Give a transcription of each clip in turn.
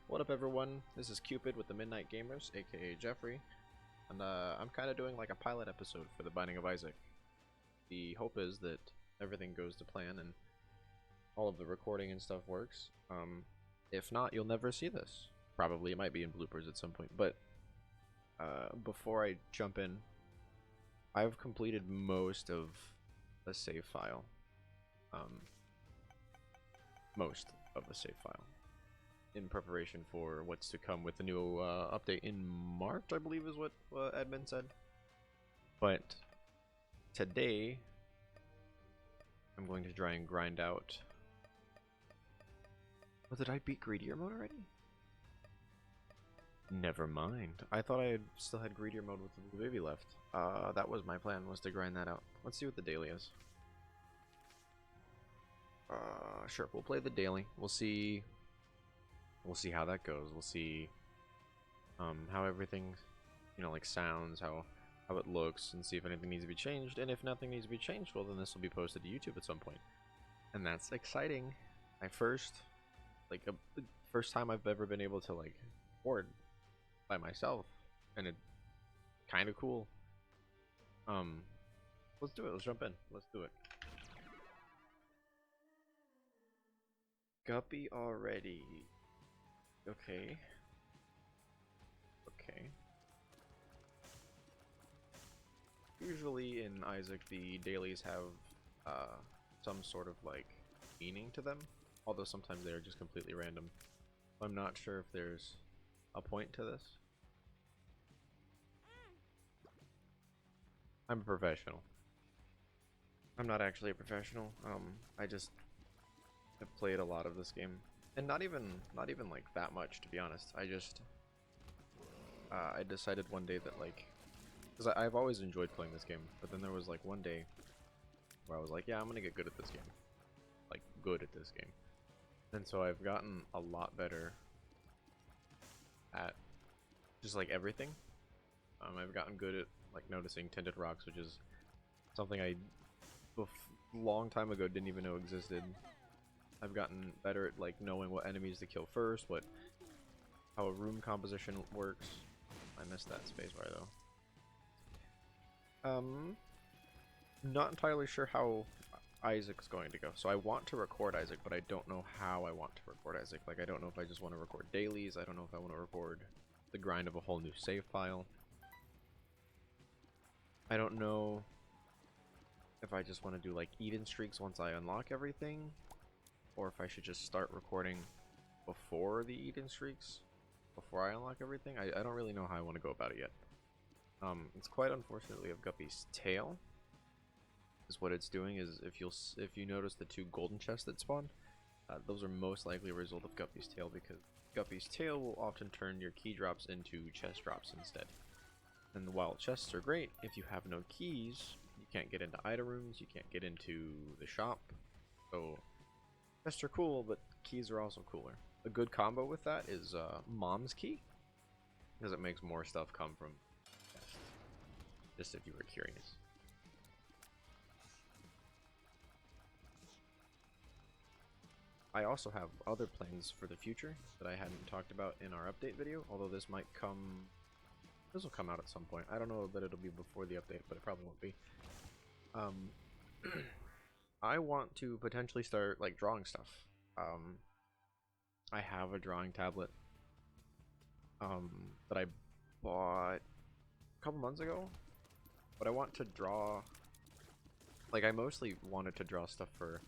What up, everyone? This is Cupid with the Midnight Gamers, aka Jeffrey, and I'm kind of doing like a pilot episode for The Binding of Isaac. The hope is that everything goes to plan and all of the recording and stuff works. If not, you'll never see this. Probably it might be in bloopers at some point, but before I jump in, I've completed most of the save file. Most of the save file. In preparation for what's to come with the new update in March, I believe is what admin said. But today, I'm going to try and grind out. Oh, did I beat Greedier mode already? Never mind. I thought I still had Greedier mode with the Blue Baby left. That was my plan, was to grind that out. Let's see what the daily is. Sure, we'll play the daily. We'll see how that goes. We'll see how everything, like sounds, how it looks, and see if anything needs to be changed. And if nothing needs to be changed, well, then this will be posted to YouTube at some point. And that's exciting. First time I've ever been able to record by myself, and it's kind of cool. Let's do it. Let's jump in. Let's do it. Guppy already. Okay. Usually in Isaac, the dailies have some sort of meaning to them, although sometimes they are just completely random. I'm not sure if there's a point to this. I'm a professional. I'm not actually a professional. I just have played a lot of this game. And not even like that much, to be honest. I decided one day that because I've always enjoyed playing this game, but then there was one day where I was like, yeah, I'm gonna get good at this game, good at this game. And so I've gotten a lot better at just everything. I've gotten good at noticing tinted rocks, which is something I long time ago didn't even know existed. I've gotten better at knowing what enemies to kill first, how a room composition works. I missed that spacebar though. Not entirely sure how Isaac's going to go. So I want to record Isaac, but I don't know how I want to record Isaac. I don't know if I just want to record dailies. I don't know if I want to record the grind of a whole new save file. I don't know if I just want to do Eden streaks once I unlock everything, or if I should just start recording before the Eden streaks, before I unlock everything. I don't really know how I want to go about it yet. It's quite unfortunately of Guppy's tail. Is what it's doing is if you notice the two golden chests that spawn, those are most likely a result of Guppy's tail, because Guppy's tail will often turn your key drops into chest drops instead. And while chests are great, if you have no keys, you can't get into item rooms, you can't get into the shop. So chests are cool, but keys are also cooler. A good combo with that is Mom's Key, because it makes more stuff come from chests. Just if you were curious. I also have other plans for the future that I hadn't talked about in our update video, although this will come out at some point. I don't know that it'll be before the update, but it probably won't be. I want to potentially start drawing stuff. I have a drawing tablet that I bought a couple months ago, but I want to draw. I mostly wanted to draw stuff for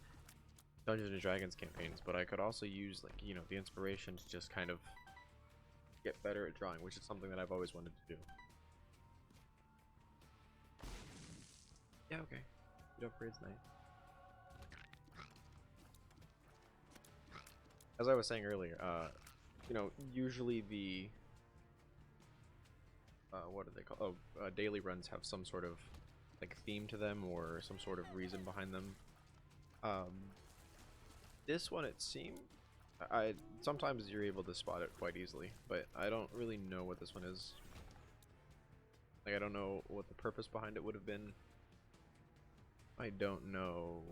Dungeons and Dragons campaigns, but I could also use the inspiration to just kind of get better at drawing, which is something that I've always wanted to do. Yeah, okay. Good upgrade's nice. As I was saying earlier, usually the what are they called? Daily runs have some sort of theme to them or some sort of reason behind them. This one, it seemed, sometimes you're able to spot it quite easily, but I don't really know what this one is. I don't know what the purpose behind it would have been. I don't know.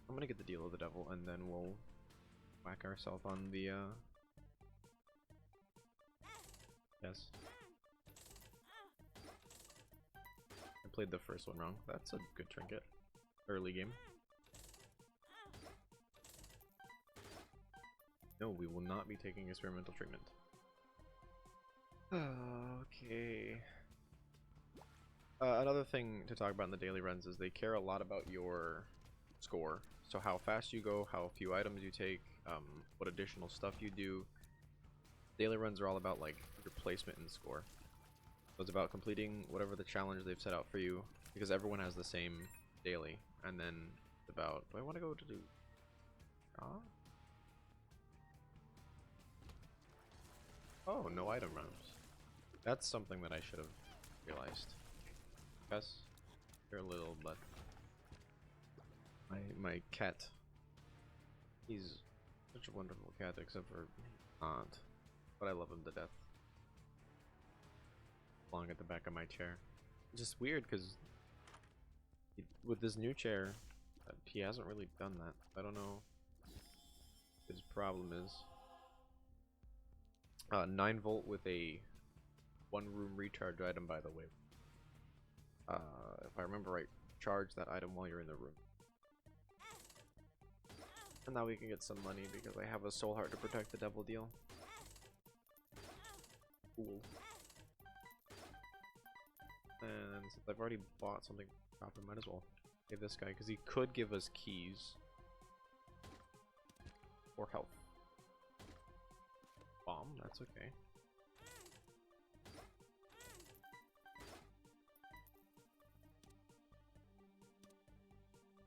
I'm gonna get the Deal of the Devil, and then we'll whack ourselves on the Yes. I played the first one wrong. That's a good trinket. Early game. No, we will not be taking experimental treatment. Okay. Another thing to talk about in the daily runs is they care a lot about your score. So how fast you go, how few items you take, what additional stuff you do. Daily runs are all about like your placement and score. So it's about completing whatever the challenge they've set out for you, because everyone has the same daily. And then it's about, do I want to go to do? Oh, no item runs. That's something that I should have realized. Yes, you're a little, but my cat. He's such a wonderful cat, except for not. But I love him to death. Lying at the back of my chair. It's just weird because with this new chair, he hasn't really done that. I don't know what his problem is. 9-volt with a 1-room recharge item, by the way. If I remember right, charge that item while you're in the room. And now we can get some money because I have a soul heart to protect the devil deal. Cool. And since I've already bought something, I might as well give this guy, because he could give us keys or health. Bomb, that's okay.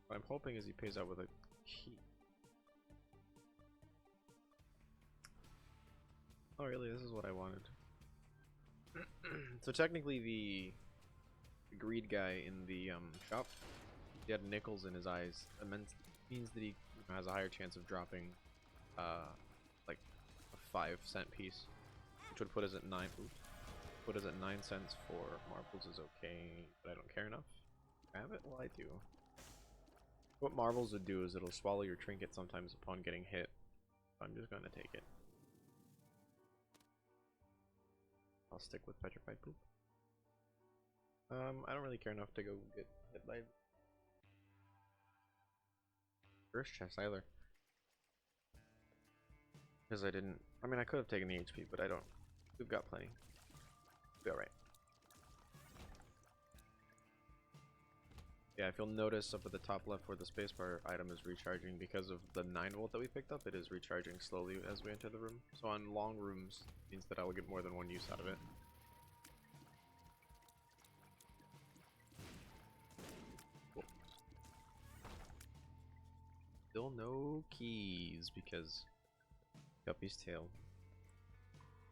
What I'm hoping is he pays out with a key. Oh really, this is what I wanted. So technically the greed guy in the shop, he had nickels in his eyes. It means that he has a higher chance of dropping like a 5-cent piece, which would put us at 9. Oops, put us at 9 cents for marbles is okay, but I don't care enough. Have it? Well, I do. What marbles would do is it'll swallow your trinket sometimes upon getting hit. I'm just gonna take it. I'll stick with petrified poop. I don't really care enough to go get hit by first chest either, because I didn't. I mean, I could have taken the HP, but I don't. We've got plenty. We'll be alright. Yeah, if you'll notice up at the top left where the spacebar item is recharging, because of the 9-volt that we picked up, it is recharging slowly as we enter the room. So on long rooms, it means that I will get more than one use out of it. Cool. Still no keys because Guppy's tail.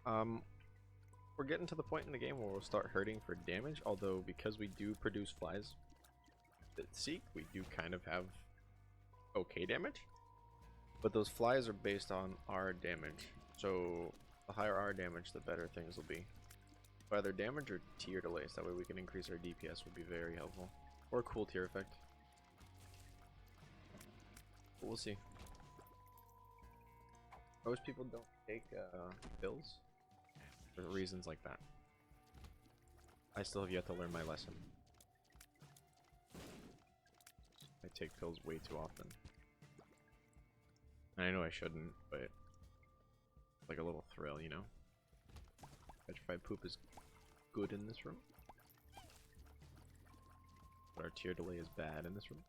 We're getting to the point in the game where we'll start hurting for damage, although because we do produce flies that seek, we do kind of have okay damage. But those flies are based on our damage, so the higher our damage, the better things will be. Either damage or tier delays, that way we can increase our DPS would be very helpful. Or cool tier effect. But we'll see. Most people don't take pills for reasons like that. I still have yet to learn my lesson. I take pills way too often. And I know I shouldn't, but it's like a little thrill, you know? Petrified poop is good in this room. But our tier delay is bad in this room.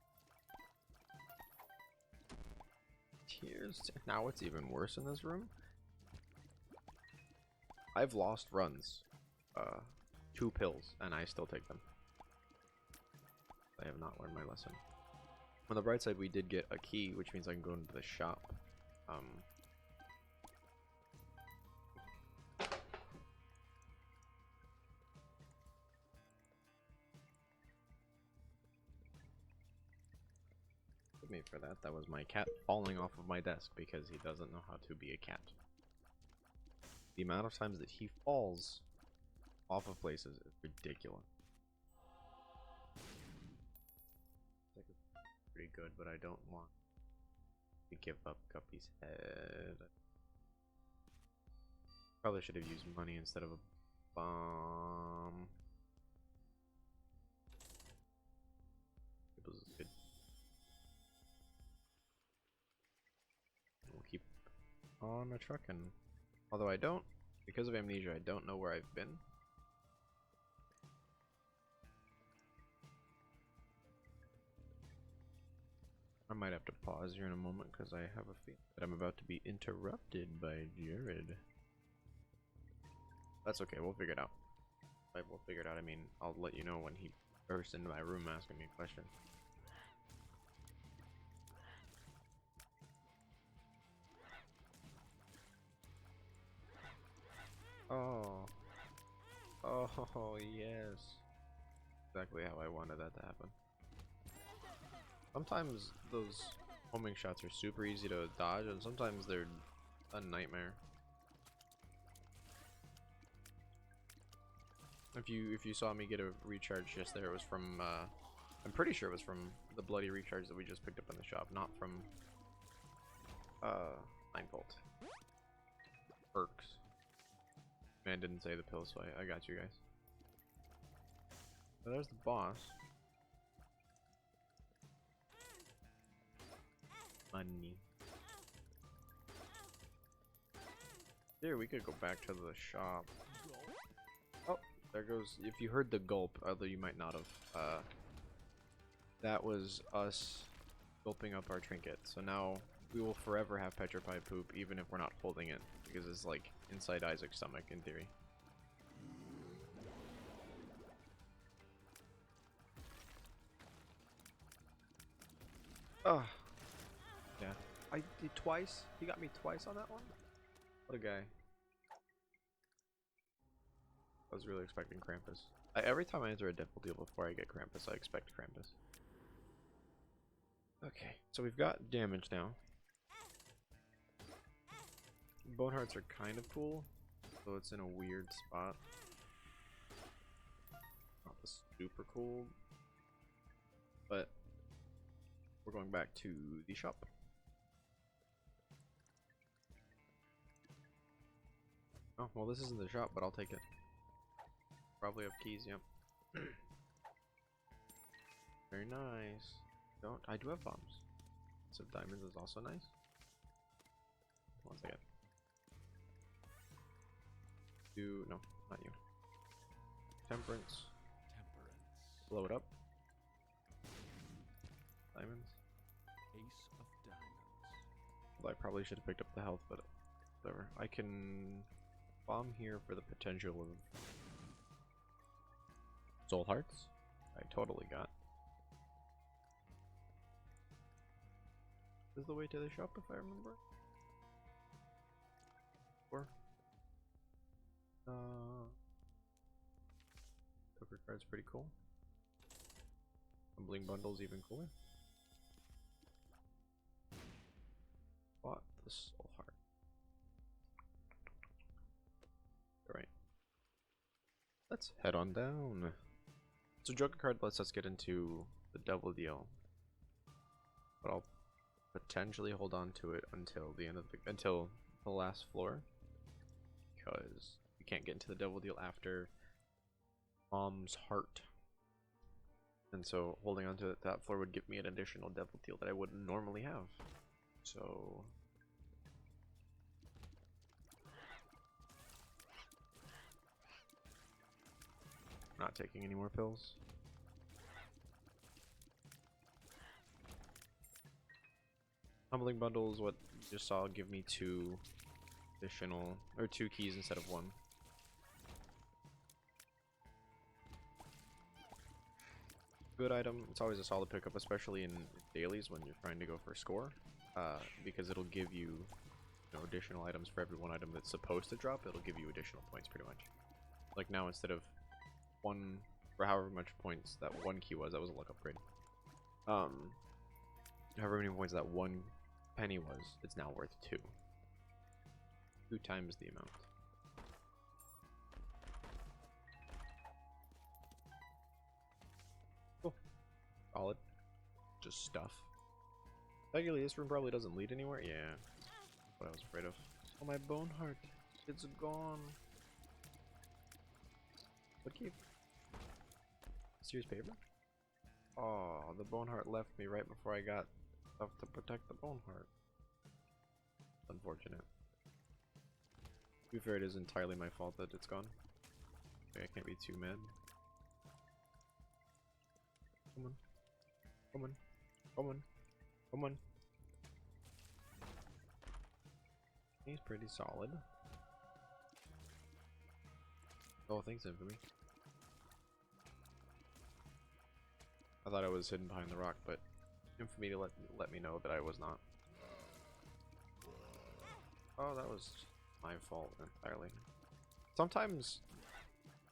Tears. Now it's even worse in this room. I've lost runs. 2 pills, and I still take them. I have not learned my lesson. On the bright side, we did get a key, which means I can go into the shop. Forgive me for that. That was my cat falling off of my desk because he doesn't know how to be a cat. The amount of times that he falls off of places is ridiculous. Pretty good, but I don't want to give up Guppy's head. Probably should have used money instead of a This is good. We'll keep on a truckin'. Although I don't, because of amnesia, I don't know where I've been. I might have to pause here in a moment because I have a feeling that I'm about to be interrupted by Jared. That's okay, we'll figure it out. We'll figure it out. I mean, I'll let you know when he bursts into my room asking me a question. Oh. Oh, yes. Exactly how I wanted that to happen. Sometimes those homing shots are super easy to dodge, and sometimes they're a nightmare. If you saw me get a recharge just there, it was from I'm pretty sure it was from the bloody recharge that we just picked up in the shop, not from 9-volt. Perks. Man didn't say the pill, so I got you guys. So there's the boss. Money. Here, we could go back to the shop. Oh, there goes. If you heard the gulp, although you might not have, that was us gulping up our trinket. So now we will forever have petrified poop, even if we're not holding it, because it's like inside Isaac's stomach in theory. Oh, yeah. I did twice. He got me twice on that one. What a guy. I was really expecting Krampus. Every time I enter a devil deal before I get Krampus, I expect Krampus. Okay, so we've got damage now. Bone hearts are kind of cool, so it's in a weird spot. Not super cool, but we're going back to the shop. Oh, well, this isn't the shop, but I'll take it. Probably have keys, yep. Very nice. I do have bombs. So diamonds is also nice. One second. No, not you. Temperance. Blow it up. Diamonds. Ace of diamonds. Well, I probably should have picked up the health, but whatever. I can bomb here for the potential of soul hearts. I totally got. This is the way to the shop, if I remember. Or poker card's pretty cool. Tumbling bundle's even cooler. Bought the soul heart. Alright. Let's head on down. So Joker card lets us get into the devil deal. But I'll potentially hold on to it until the end of until the last floor. Because you can't get into the devil deal after Mom's heart. And so holding on to that floor would give me an additional devil deal that I wouldn't normally have. So not taking any more pills. Humbling bundle is what you just saw give me 2 additional, or 2 keys instead of 1. Good item. It's always a solid pickup, especially in dailies when you're trying to go for a score, because it'll give you, additional items for every one item that's supposed to drop. It'll give you additional points, pretty much. Like now, instead of 1 for however much points that 1 key was, that was a luck upgrade. However many points that 1 penny was, it's now worth 2. 2 times the amount. Cool. Solid. Just stuff. Technically, this room probably doesn't lead anywhere. Yeah. What I was afraid of. Oh, my bone heart. It's gone. What cave? Serious paper? Oh, the bone heart left me right before I got stuff to protect the bone heart. Unfortunate. To be fair, it is entirely my fault that it's gone. Okay, I can't be too mad. Come on. Come on. Come on. Come on. He's pretty solid. Oh, thanks, Infamy. I thought I was hidden behind the rock, but Infamy to let me know that I was not. Oh, that was my fault entirely. Sometimes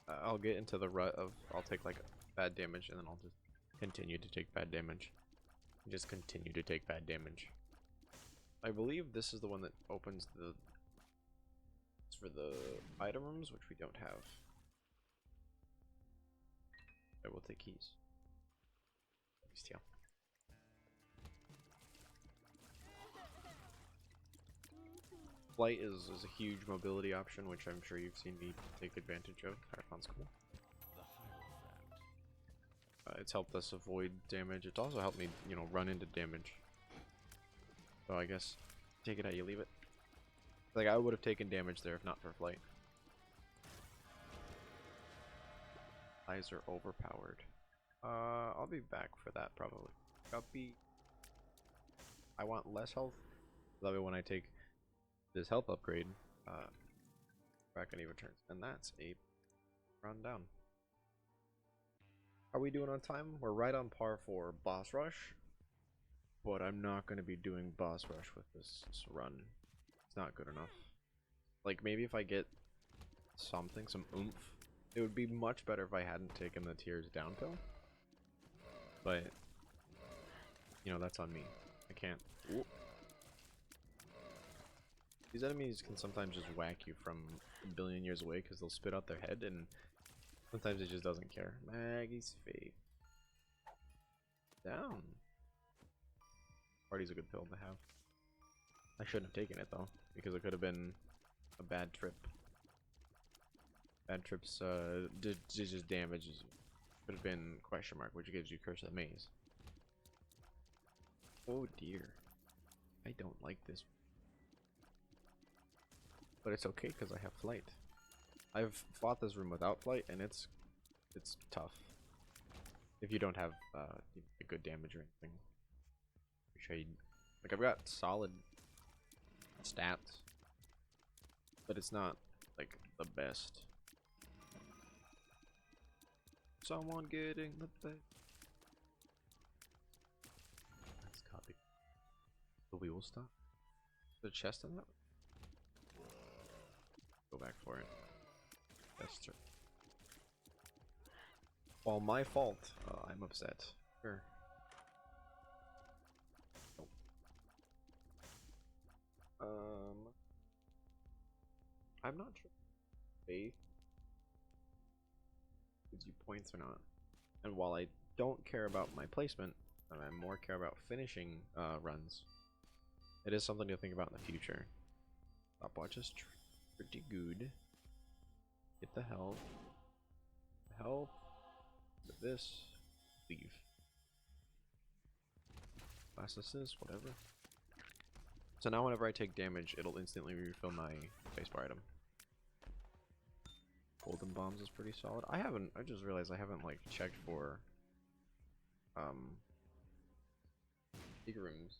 I'll get into the rut of I'll take like bad damage and then I'll just continue to take bad damage. Just continue to take bad damage. I believe this is the one that opens the for the item rooms, which we don't have. I will take keys. Steal. Flight is a huge mobility option, which I'm sure you've seen me take advantage of. Hierophant's cool. It's helped us avoid damage. It's also helped me, you know, run into damage. So I guess take it how you leave it. Like I would have taken damage there if not for flight. Eyes are overpowered. I'll be back for that probably. Guppy. I want less health. That way when I take this health upgrade, back any returns. And that's a run down. Are we doing on time? We're right on par for boss rush. But I'm not going to be doing boss rush with this run. It's not good enough. Like maybe if I get something, some oomph, it would be much better if I hadn't taken the tears down pill. But, you know, that's on me. I can't. Ooh. These enemies can sometimes just whack you from a billion years away because they'll spit out their head, and sometimes it just doesn't care. Maggie's faith. Down. Party's a good pill to have. I shouldn't have taken it though, because it could have been a bad trip. Bad trips just damages you. Could have been question mark, which gives you Curse of the Maze. Oh dear. I don't like this. But it's okay because I have flight. I've fought this room without flight and it's tough. If you don't have a good damage or anything. Like I've got solid stats. But it's not like the best. Someone getting the best. Let's copy. The wheel stop. The chest in that? Go back for it. That's true. Well, my fault. I'm upset. Sure. Nope. I'm not sure. Faith gives you points or not. And while I don't care about my placement, and I more care about finishing runs, it is something to think about in the future. Stopwatch is pretty good. Get the health. Health. With this. Leave. Last assist, whatever. So now whenever I take damage, it'll instantly refill my spacebar item. Golden bombs is pretty solid. I just realized I haven't like checked for secret rooms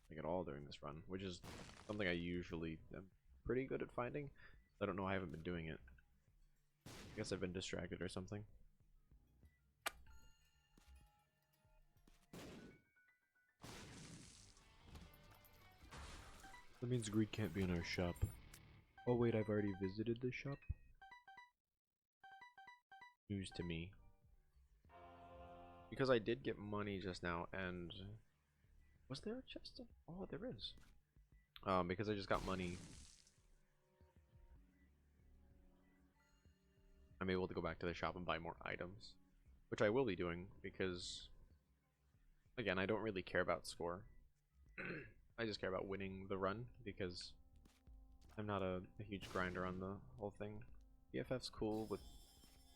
like at all during this run, which is something I usually am pretty good at finding. I don't know, I haven't been doing it. I guess I've been distracted or something. That means greed can't be in our shop. Oh wait, I've already visited the shop? News to me. Because I did get money just now, and was there a chest? Oh, there is. Because I just got money, I'm able to go back to the shop and buy more items, which I will be doing because, again, I don't really care about score. I just care about winning the run because I'm not a huge grinder on the whole thing. BFF's cool with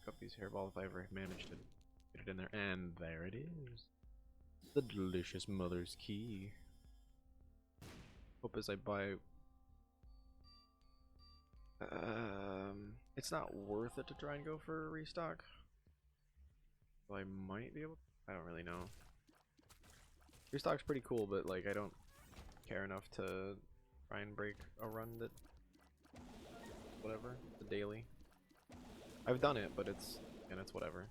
up these hairballs if I ever managed to get it in there. And there it is. The delicious mother's key. Hope as I buy... it's not worth it to try and go for a restock. So I might be able to... I don't really know. Restock's pretty cool, but like I don't care enough to try and break a run that... whatever, the daily. I've done it, but it's... and it's whatever.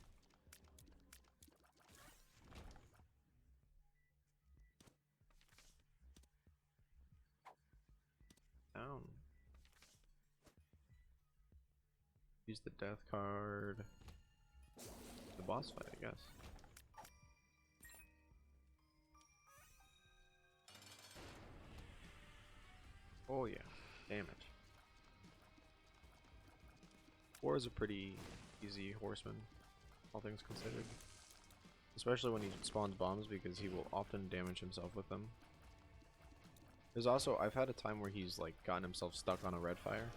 Down. Use the death card. The boss fight, I guess. Oh yeah, damage. War is a pretty easy horseman, all things considered. Especially when he spawns bombs, because he will often damage himself with them. There's also, I've had a time where he's like gotten himself stuck on a red fire.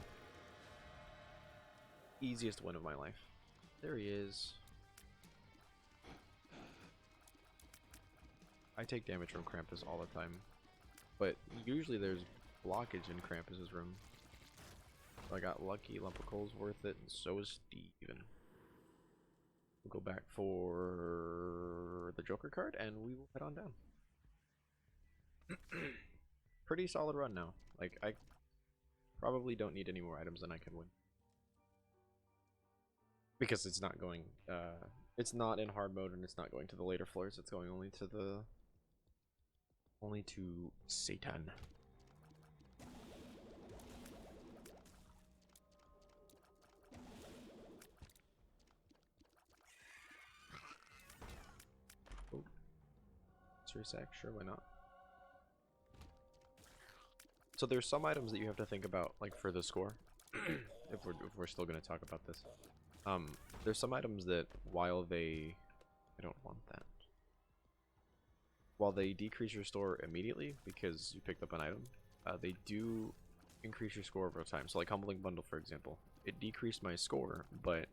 Easiest win of my life. There he is. I take damage from Krampus all the time, but usually there's blockage in Krampus's room. So I got lucky. Lump of coal's worth it, and so is Steven. We'll go back for the Joker card, and we will head on down. Pretty solid run now. Like, I probably don't need any more items than I can win. Because it's not going, it's not in hard mode, and it's not going to the later floors. It's going only to Satan. Oh. Sack, sure, why not? So there's some items that you have to think about, like for the score, if we're still going to talk about this. There's some items that while they... I don't want that. While they decrease your score immediately because you picked up an item, they do increase your score over time. So like Humbling Bundle, for example. It decreased my score, but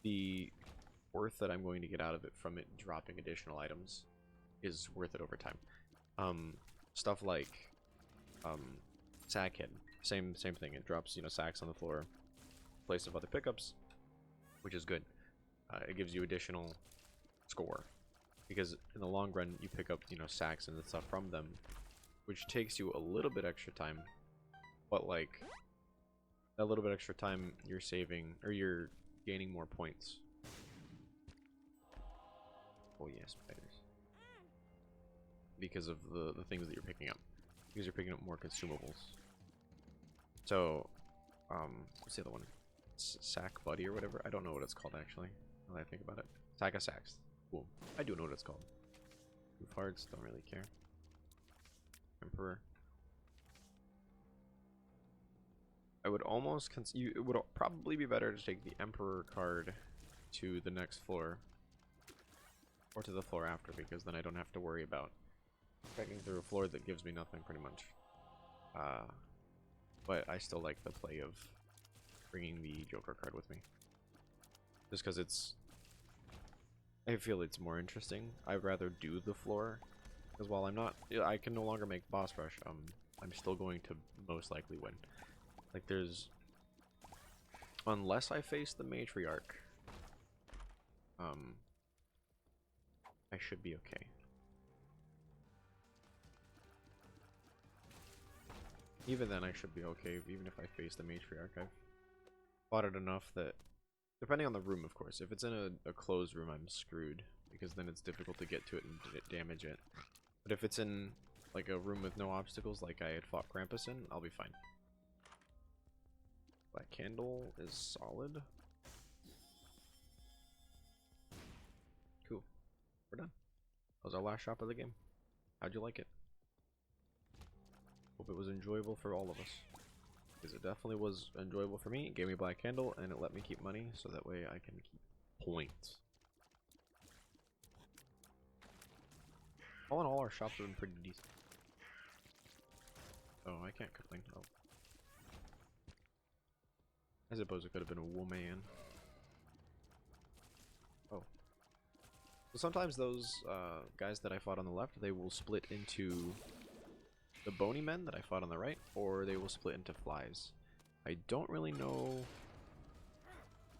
the worth that I'm going to get out of it from it dropping additional items is worth it over time. Stuff like Sackhead, same thing. It drops, you know, sacks on the floor in place of other pickups, which is good. It gives you additional score because in the long run you pick up, you know, sacks and stuff from them, which takes you a little bit extra time, but like that little bit extra time you're saving, or you're gaining more points. Oh yes, spiders. Because of the things that you're picking up. Because you're picking up more consumables. So, what's the other one? Sack Buddy or whatever? I don't know what it's called actually, now that I think about it. Sack of Sacks. Cool. I do know what it's called. Goof Hearts, don't really care. Emperor. I would almost it would probably be better to take the Emperor card to the next floor. Or to the floor after, because then I don't have to worry about checking through a floor that gives me nothing, pretty much. But I still like the play of bringing the Joker card with me. Just because it's... I feel it's more interesting. I'd rather do the floor. Because while I'm not... I can no longer make boss rush. I'm still going to most likely win. Like there's... Unless I face the Matriarch. I should be okay. Even then I should be okay, even if I face the Matriarch. I've fought it enough that, depending on the room of course, if it's in a closed room I'm screwed, because then it's difficult to get to it and damage it. But if it's in like a room with no obstacles like I had fought Krampus in, I'll be fine. Black Candle is solid. Cool. We're done. That was our last shop of the game. How'd you like it? Hope it was enjoyable for all of us. Because it definitely was enjoyable for me. It gave me Black Candle and it let me keep money so that way I can keep points. All in all, our shops have been pretty decent. Oh, I can't complain. Oh. I suppose it could have been a woman. So sometimes those guys that I fought on the left, they will split into the bony men that I fought on the right, or they will split into flies. I don't really know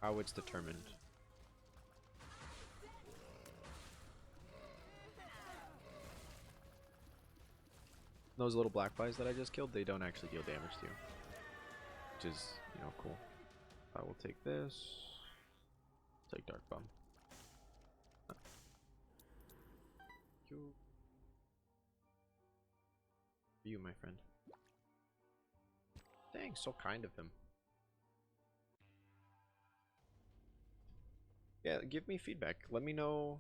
how it's determined. Those little black flies that I just killed, they don't actually deal damage to you. Which is, you know, cool. I will take this. Take Dark Bomb. You, my friend. Dang, so kind of him. Yeah, give me feedback. Let me know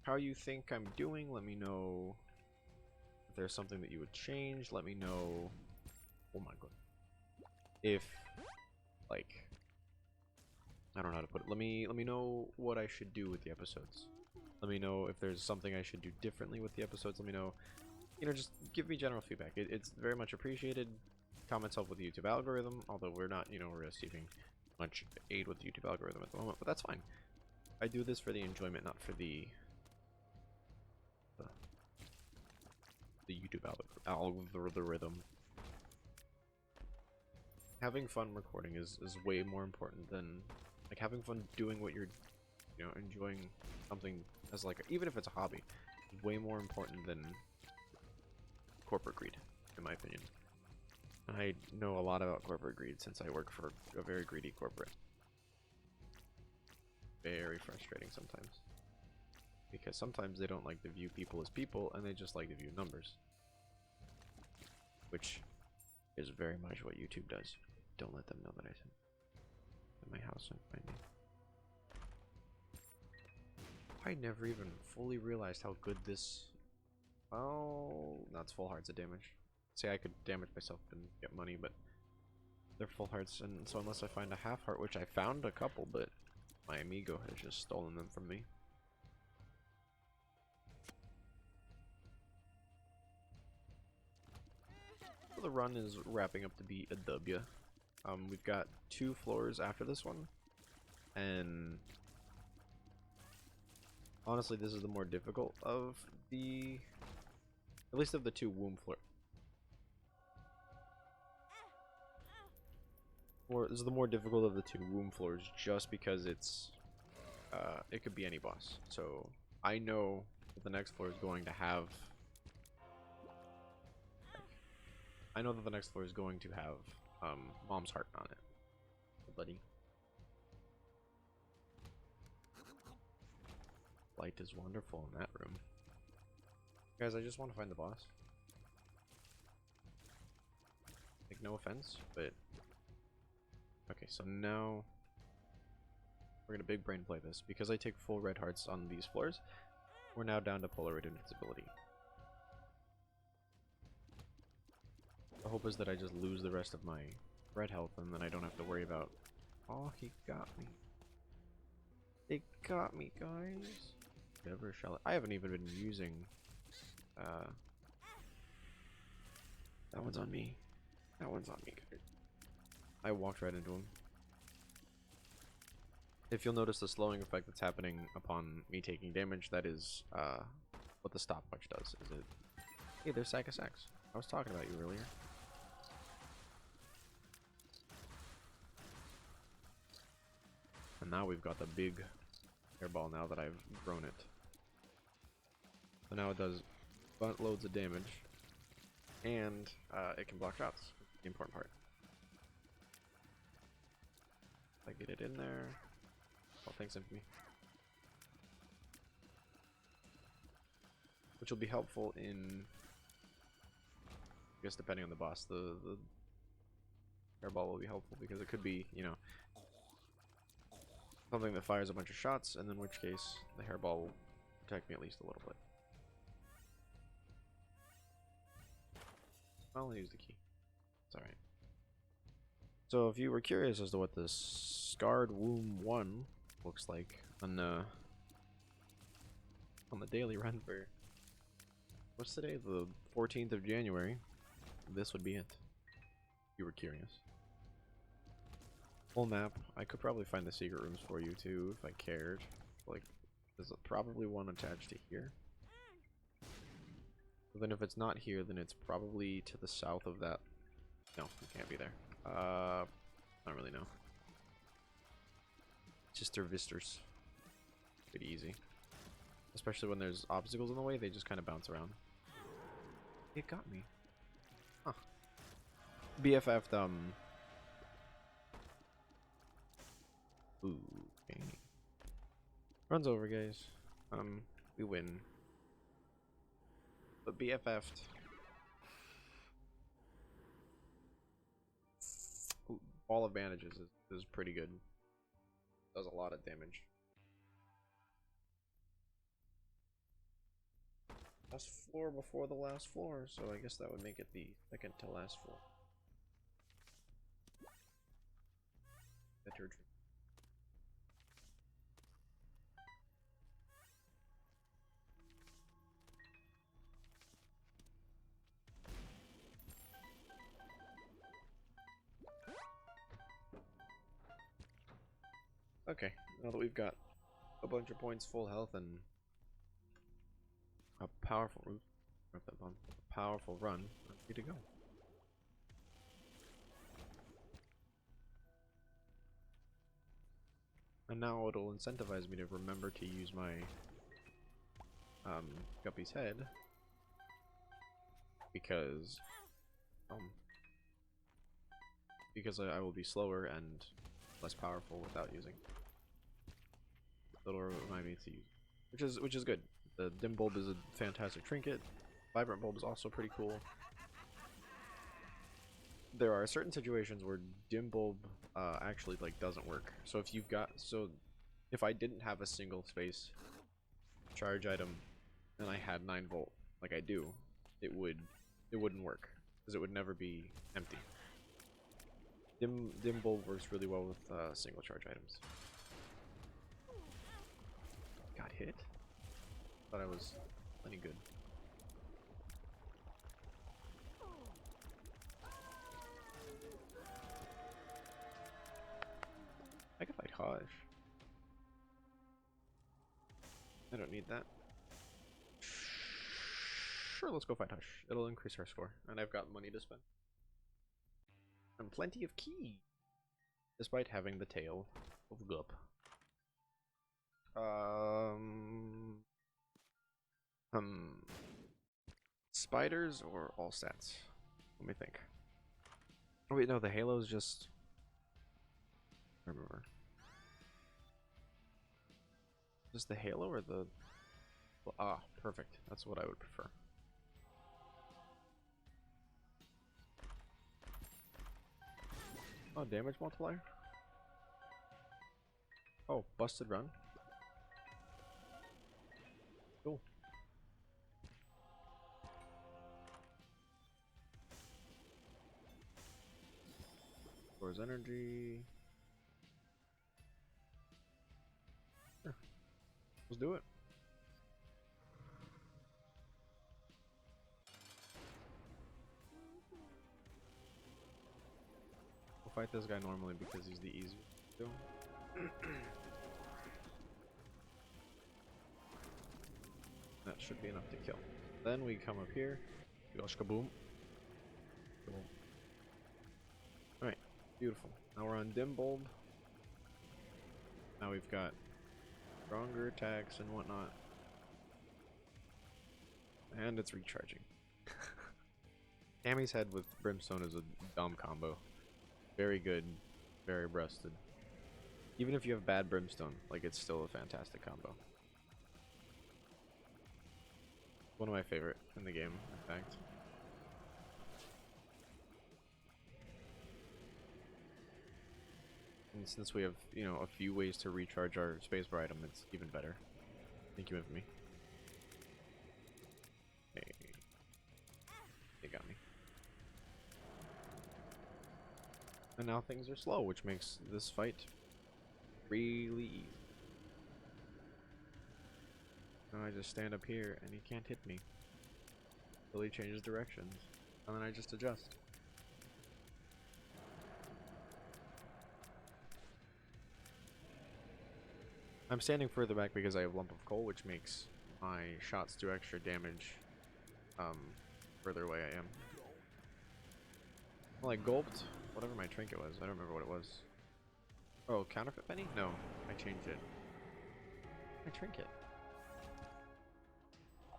how you think I'm doing. Let me know if there's something that you would change. Let me know. Oh my god. If, like, I don't know how to put it. Let me know what I should do with the episodes. Let me know if there's something I should do differently with the episodes. Let me know. You know, just give me general feedback. It's very much appreciated. Comments help with the YouTube algorithm, although we're not, you know, receiving much aid with the YouTube algorithm at the moment, but that's fine. I do this for the enjoyment, not for the YouTube algorithm. Having fun recording is way more important than, like, having fun doing what you're, you know, enjoying something as, like, even if it's a hobby, is way more important than corporate greed, in my opinion. I know a lot about corporate greed since I work for a very greedy corporate. Very frustrating sometimes. Because sometimes they don't like to view people as people, and they just like to view numbers. Which is very much what YouTube does. Don't let them know that I said in my house and find me. I never even fully realized how good this... Oh, that's full hearts of damage. Say I could damage myself and get money, but they're full hearts, and so unless I find a half heart, which I found a couple, but my amigo has just stolen them from me. So the run is wrapping up to be a W. We've got 2 floors after this one, and honestly, this is the more difficult of the, at least of the 2 womb floors. This is the more difficult of the 2 womb floors, just because it's, it could be any boss. So I know that the next floor is going to have, Mom's heart on it, buddy. Light is wonderful in that room. Guys, I just want to find the boss. Like, no offense, but okay, so now we're gonna big brain play this. Because I take full red hearts on these floors, we're now down to polar red invincibility. The hope is that I just lose the rest of my red health and then I don't have to worry about... Oh, he got me. They got me, guys. Never shall I haven't even been using... That one's on me. That one's on me, guys. I walked right into him. If you'll notice the slowing effect that's happening upon me taking damage, that is what the stopwatch does. Is it? Hey, there's Sack of Sacks. I was talking about you earlier. And now we've got the big airball now that I've grown it. So now it does buttloads of damage, and it can block shots. The important part. I get it in there. Oh, thanks, Infamy. Which will be helpful in, I guess, depending on the boss. The airball will be helpful because it could be, you know, something that fires a bunch of shots, and in which case the hairball will protect me at least a little bit. I'll use the key. It's alright. So if you were curious as to what this Scarred Womb 1 looks like on the daily run for, what's today? The 14th of January. This would be it. If you were curious. Full map. I could probably find the secret rooms for you too if I cared. Like, There's probably one attached to here. But then if it's not here, then it's probably to the south of that. No, it can't be there. I don't really know. Just their vistas. Pretty easy. Especially when there's obstacles in the way, they just kind of bounce around. It got me. Huh. BFF'd, Ooh, okay. Runs over, guys. We win. But BFF'd. Ooh, ball of bandages is pretty good. Does a lot of damage. Last floor before the last floor, so I guess that would make it the second to last floor. Better. Okay, now that we've got a bunch of points, full health, and a powerful run, I'm ready to go. And now it'll incentivize me to remember to use my Guppy's head because I will be slower and less powerful without using. It'll remind me to use, which is good. The dim bulb is a fantastic trinket. Vibrant bulb is also pretty cool. There are certain situations where dim bulb actually like doesn't work. So if I didn't have a single space charge item and I had 9-volt like I do, it wouldn't work because it would never be empty. Dim bulb works really well with single charge items. Got hit? Thought I was plenty good. I could fight Hajj. I don't need that. Sure, let's go fight Hajj. It'll increase our score, and I've got money to spend. And plenty of key, despite having the tail of Gup. Spiders or all stats? Let me think. Oh wait, no, the Halo's just... I remember. Just the Halo or the... Ah, perfect. That's what I would prefer. Oh, damage multiplier? Oh, busted run? Cool. Stores energy. Yeah. Let's do it. We'll fight this guy normally because he's the easiest to do. That should be enough to kill. Then we come up here. Yosh kaboom. Alright, beautiful. Now we're on dim bulb. Now we've got stronger attacks and whatnot. And it's recharging. Tammy's head with brimstone is a dumb combo. Very good, very breasted. Even if you have bad brimstone, like it's still a fantastic combo. One of my favorite in the game, in fact. And since we have, you know, a few ways to recharge our spacebar item, it's even better. Thank you, Infamy. Hey. They got me. And now things are slow, which makes this fight really easy. Now I just stand up here and he can't hit me until he changes directions, and then I just adjust. I'm standing further back because I have Lump of Coal, which makes my shots do extra damage further away I am. Well, I gulped whatever my trinket was. I don't remember what it was. Oh, counterfeit penny? No, I changed it. My trinket.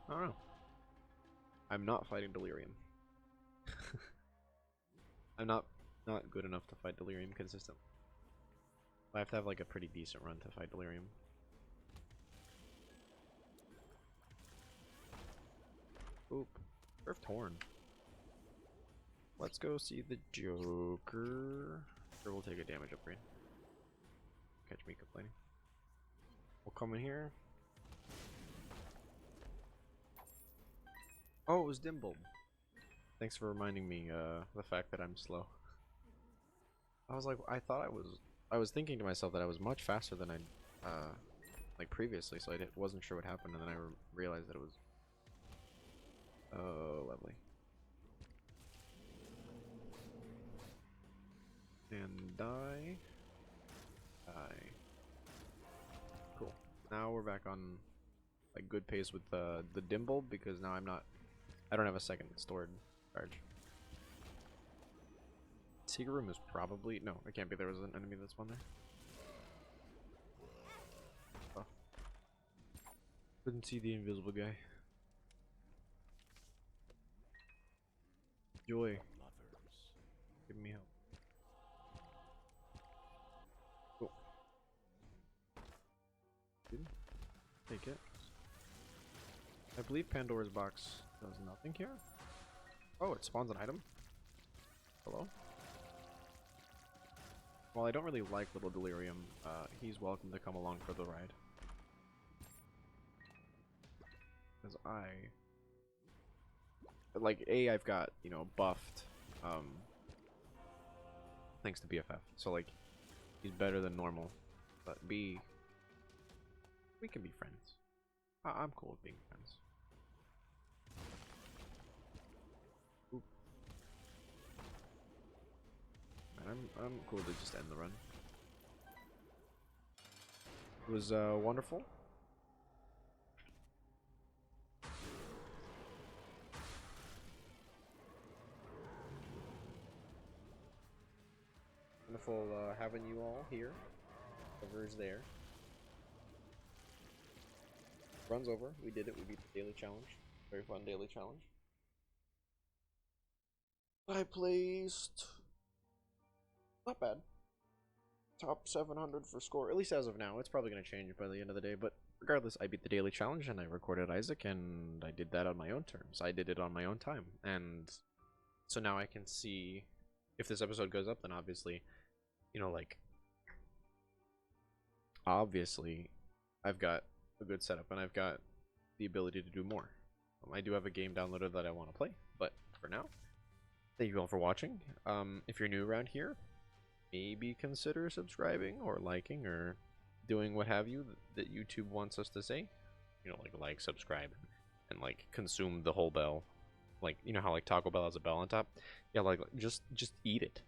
I don't know. I'm not fighting delirium. I'm not good enough to fight delirium consistently. I have to have like a pretty decent run to fight delirium. Oop. Earth Torn. Let's go see the Joker. Or we'll take a damage upgrade. Catch me complaining. We'll come in here. Oh, it was Dimble. Thanks for reminding me the fact that I'm slow. I was like, I was thinking to myself that I was much faster than I like previously, so I wasn't sure what happened, and then I realized that it was. Oh, lovely. And die. Cool. Now we're back on like good pace with the Dimble because now I don't have a second stored charge. Secret room is probably no, it can't be. There was an enemy that's one there. Oh. Couldn't see the invisible guy. Joy. Give me help. Cool. Take it. I believe Pandora's box does nothing here. Oh, it spawns an item. Hello? While I don't really like Little Delirium, he's welcome to come along for the ride. Because like, I've got, you know, buffed, thanks to BFF. So, like, he's better than normal. But B, we can be friends. I'm cool with being friends. Oop. Man, I'm cool to just end the run. It was wonderful. Wonderful having you all here. Whoever is there. Run's over. We did it. We beat the daily challenge. Very fun daily challenge. I placed not bad. Top 700 for score, at least as of now. It's probably going to change by the end of the day, but regardless, I beat the daily challenge and I recorded Isaac, and I did that on my own terms. I did it on my own time, and so now I can see if this episode goes up, then obviously, you know, like, obviously, I've got a good setup and I've got the ability to do more. I do have a game downloaded that I want to play, but for now, thank you all for watching. If you're new around here, maybe consider subscribing or liking or doing what have you that YouTube wants us to say. You know, like, subscribe, and like consume the whole bell. Like, you know how like Taco Bell has a bell on top? Yeah, like just eat it.